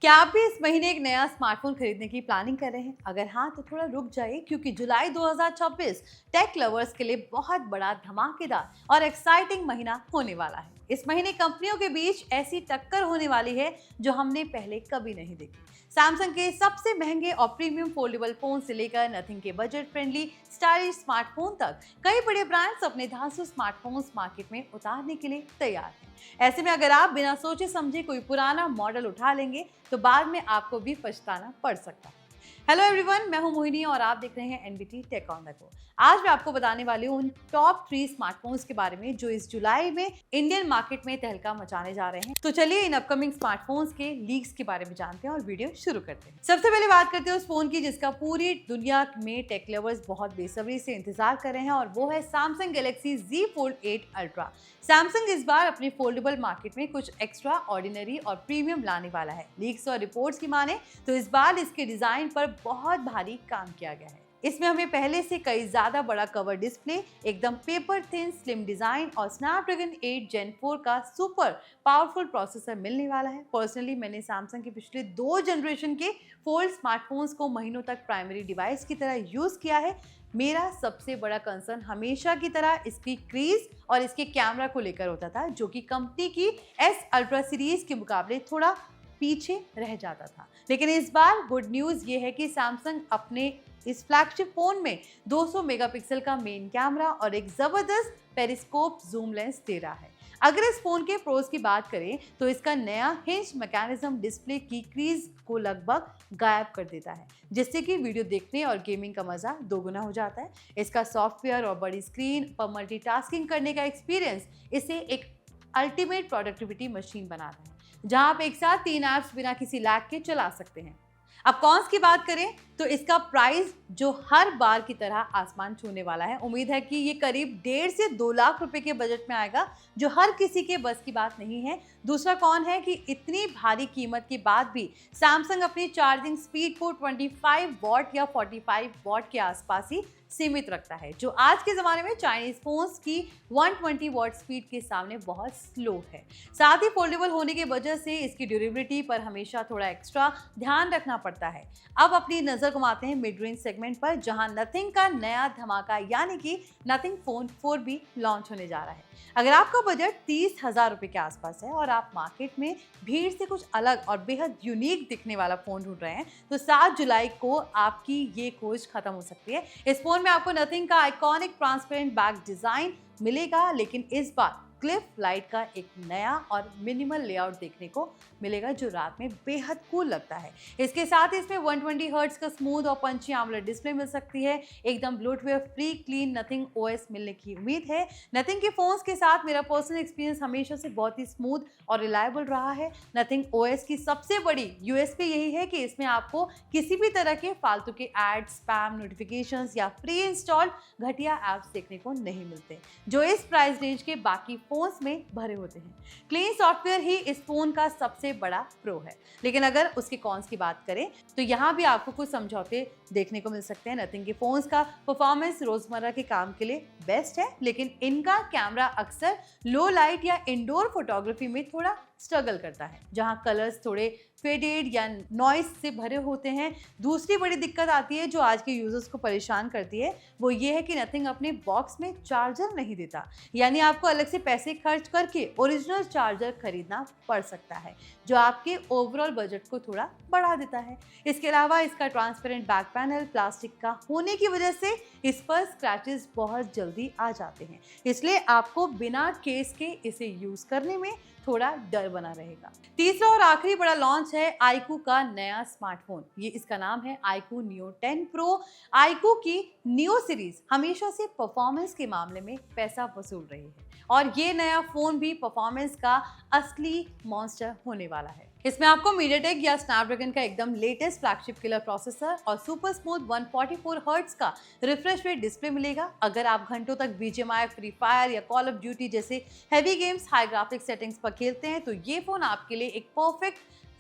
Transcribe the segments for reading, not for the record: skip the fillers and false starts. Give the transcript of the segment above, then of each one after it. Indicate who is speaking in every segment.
Speaker 1: क्या आप भी इस महीने एक नया स्मार्टफोन खरीदने की प्लानिंग कर रहे हैं? अगर हाँ तो थोड़ा रुक जाइए क्योंकि जुलाई 2026 टेक लवर्स के लिए बहुत बड़ा धमाकेदार और एक्साइटिंग महीना होने वाला है। इस महीने कंपनियों के बीच ऐसी टक्कर होने वाली है जो हमने पहले कभी नहीं देखी। सैमसंग के सबसे महंगे और प्रीमियम फोल्डेबल फोन से लेकर नथिंग के बजट फ्रेंडली स्टाइलिश स्मार्टफोन तक कई बड़े ब्रांड्स अपने धांसू स्मार्टफोन्स मार्केट में उतारने के लिए तैयार हैं। ऐसे में अगर आप बिना सोचे समझे कोई पुराना मॉडल उठा लेंगे तो बाद में आपको भी पछताना पड़ सकता है। हेलो एवरीवन, मैं हूं मोहिनी और आप देख रहे हैं NBT tech on the go. आज मैं आपको बताने वाली हूं उन टॉप 3 स्मार्टफोन्स के बारे में जो इस जुलाई में इंडियन मार्केट में तहलका मचाने जा रहे हैं। तो चलिए इन अपकमिंग स्मार्टफोन्स के लीक्स के बारे में जानते हैं और वीडियो शुरू करते हैं। सबसे पहले बात करते हैं उस फोन की जिसका पूरी दुनिया में टेक लवर्स बहुत बेसब्री से इंतजार कर रहे हैं और वो है Samsung Galaxy Z Fold 8 ultra. Samsung इस बार अपने फोल्डेबल मार्केट में कुछ एक्स्ट्रा ऑर्डिनरी और प्रीमियम लाने वाला है। लीक्स और रिपोर्ट्स की माने तो इस बार इसके डिजाइन पर बहुत भारी काम किया गया है। इसमें हमें पहले से कई ज्यादा बड़ा कवर डिस्प्ले, एकदम पेपर थिन स्लिम डिजाइन और स्नैपड्रैगन 8 Gen 4 का सुपर पावरफुल प्रोसेसर मिलने वाला है। पर्सनली मैंने सैमसंग के पिछले 2 जनरेशन के फोल्ड स्मार्टफोन्स को महीनों तक प्राइमरी डिवाइस की तरह यूज किया है। मेरा सबसे बड़ा कंसर्न हमेशा की तरह इसकी क्रीज और इसके कैमरा को लेकर होता था, जो कि कंपनी की S अल्ट्रा सीरीज के मुकाबले थोड़ा पीछे रह जाता था। लेकिन इस बार गुड न्यूज ये है कि सैमसंग अपने इस फ्लैगशिप फोन में 200 मेगापिक्सल का मेन कैमरा और एक जबरदस्त पेरिस्कोप जूम लेंस दे रहा है। अगर इस फोन के प्रोज की बात करें तो इसका नया हिंज मैकेनिज्म डिस्प्ले की क्रीज को लगभग गायब कर देता है, जिससे कि वीडियो देखने और गेमिंग का मजा दोगुना हो जाता है। इसका सॉफ्टवेयर और बड़ी स्क्रीन पर मल्टीटास्किंग करने का एक्सपीरियंस इसे एक अल्टीमेट प्रोडक्टिविटी मशीन बनाता है, जहां आप एक साथ 3 ऐप्स बिना किसी लैग के चला सकते हैं। अब कॉन्स की बात करें तो इसका प्राइस जो हर बार की तरह आसमान छूने वाला है। उम्मीद है कि ये करीब 1.5 से 2 लाख रुपए के बजट में आएगा, जो हर किसी के बस की बात नहीं है। दूसरा कौन है कि इतनी भारी कीमत के बाद भी सैमसंग अपनी चार्जिंग स्पीड को 25 वॉट या 45 वॉट के आसपास ही सीमित रखता है, जो आज के जमाने में चाइनीज फोन्स की 120 वॉट स्पीड के सामने बहुत स्लो है। साथ ही फोल्डेबल होने की वजह से इसकी ड्यूरेबिलिटी पर हमेशा थोड़ा एक्स्ट्रा ध्यान रखना पड़ता है। अब अपनी नजर घुमाते हैं मिड रेंज सेगमेंट पर, जहां नथिंग का नया धमाका यानी कि नथिंग फोन 4 भी लॉन्च होने जा रहा है। अगर आपका बजट 30,000 रुपए के आसपास है और आप मार्केट में भीड़ से कुछ अलग और बेहद यूनिक दिखने वाला फोन ढूंढ रहे हैं तो 7 जुलाई को आपकी ये खोज खत्म हो सकती है। इस फोन में आपको नथिंग का आइकॉनिक ट्रांसपेरेंट बैक डिजाइन मिलेगा, लेकिन इस बार क्लिफ लाइट का एक नया और मिनिमल लेआउट देखने को मिलेगा, जो रात में बेहद कूल लगता है। इसके साथ ही इसमें 120 हर्ट्ज का स्मूथ और पंची AMOLED डिस्प्ले मिल सकती है। एकदम Bluetooth free clean nothing OS मिलने की उम्मीद है। नथिंग के फोन्स के साथ मेरा पर्सनल एक्सपीरियंस हमेशा से बहुत ही स्मूथ और रिलायबल रहा है। नथिंग OS की सबसे बड़ी यूएसपी यही है कि इसमें आपको किसी भी तरह के फालतू के एड, स्पैम नोटिफिकेशंस या प्री इंस्टॉल घटिया ऐप्स देखने को नहीं मिलते, जो इस प्राइस रेंज के बाकी फोन्स में भरे होते हैं। क्लीन सॉफ्टवेयर ही इस फोन का सबसे बड़ा प्रो है। लेकिन अगर उसके कॉन्स की बात करें तो यहाँ भी आपको कुछ समझौते देखने को मिल सकते हैं। नथिंग के फोन्स का परफॉर्मेंस रोजमर्रा के काम के लिए बेस्ट है, लेकिन इनका कैमरा अक्सर लो लाइट या इंडोर फोटोग्राफी में थोड़ा स्ट्रगल करता है, जहां कलर्स थोड़े फेडेड या नॉइस से भरे होते हैं। दूसरी बड़ी दिक्कत आती है जो आज के यूजर्स को परेशान करती है, वो ये है कि नथिंग अपने बॉक्स में चार्जर नहीं देता, यानी आपको अलग से पैसे खर्च करके ओरिजिनल चार्जर खरीदना पड़ सकता है, जो आपके ओवरऑल बजट को थोड़ा बढ़ा देता है। इसके अलावा इसका ट्रांसपेरेंट बैक पैनल प्लास्टिक का होने की वजह से इस पर स्क्रैचेस बहुत जल्दी आ जाते हैं, इसलिए आपको बिना केस के इसे यूज करने में थोड़ा डर बना रहेगा। तीसरा और आखिरी बड़ा लॉन्च है iQOO का नया स्मार्टफोन। ये इसका नाम है iQOO Neo 10 Pro। iQOO की Neo सीरीज हमेशा से परफॉर्मेंस के मामले में पैसा वसूल रही है और ये नया फोन भी परफॉर्मेंस का असली मॉन्स्टर होने वाला है। इसमें आपको MediaTek या स्नैपड्रैगन का एकदम लेटेस्ट फ्लैगशिप किलर प्रोसेसर और सुपर स्मूथ 144 हर्ट्ज का रिफ्रेश रेट डिस्प्ले मिलेगा। अगर आप घंटों तक BGMI, फ्री फायर या कॉल ऑफ ड्यूटी जैसे heavy games high graphic settings पर खेलते हैं तो ये फोन आपके लिए एक परफेक्ट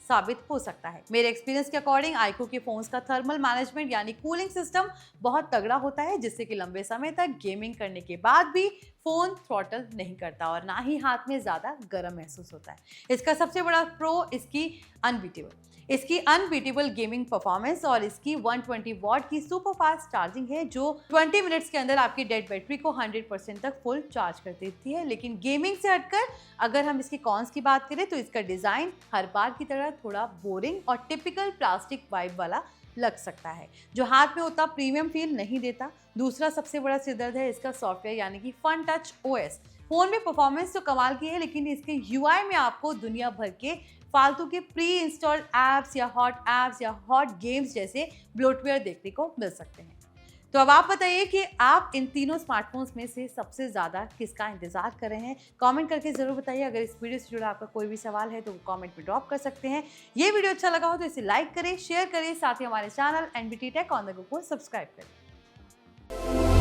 Speaker 1: साबित हो सकता है। मेरे एक्सपीरियंस के अकॉर्डिंग iQOO के फोन्स का थर्मल मैनेजमेंट यानी कूलिंग सिस्टम बहुत तगड़ा होता है, जिससे कि लंबे समय तक गेमिंग करने के बाद भी फोन थ्रॉटल नहीं करता और ना ही हाथ में ज्यादा गर्म महसूस होता है। इसका सबसे बड़ा प्रो इसकी अनबीटेबल इसकी अनबीटेबल गेमिंग परफॉर्मेंस और इसकी 120 वॉट की सुपर फास्ट चार्जिंग है जो 20 मिनट्स के अंदर आपकी डेड बैटरी को 100% तक फुल चार्ज कर देती है। लेकिन गेमिंग से हटकर अगर हम इसके कॉन्स की बात करें तो इसका डिजाइन हर बार की तरह थोड़ा बोरिंग और टिपिकल प्लास्टिक वाइब वाला लग सकता है, जो हाथ में उतना प्रीमियम फील नहीं देता। दूसरा सबसे बड़ा सिरदर्द है इसका सॉफ्टवेयर यानी कि फन टच ओएस। फोन में परफॉर्मेंस तो कमाल की है, लेकिन इसके यूआई में आपको दुनिया भर के फालतू के प्री इंस्टॉल्ड ऐप्स या हॉट गेम्स जैसे ब्लोटवेयर देखने को मिल सकते हैं। तो अब आप बताइए कि आप इन तीनों स्मार्टफोन्स में से सबसे ज़्यादा किसका इंतजार कर रहे हैं। कमेंट करके ज़रूर बताइए। अगर इस वीडियो से जुड़ा आपका कोई भी सवाल है तो कमेंट में ड्रॉप कर सकते हैं। ये वीडियो अच्छा लगा हो तो इसे लाइक करें, शेयर करें, साथ ही हमारे channel NBT tech on the go को सब्सक्राइब करें।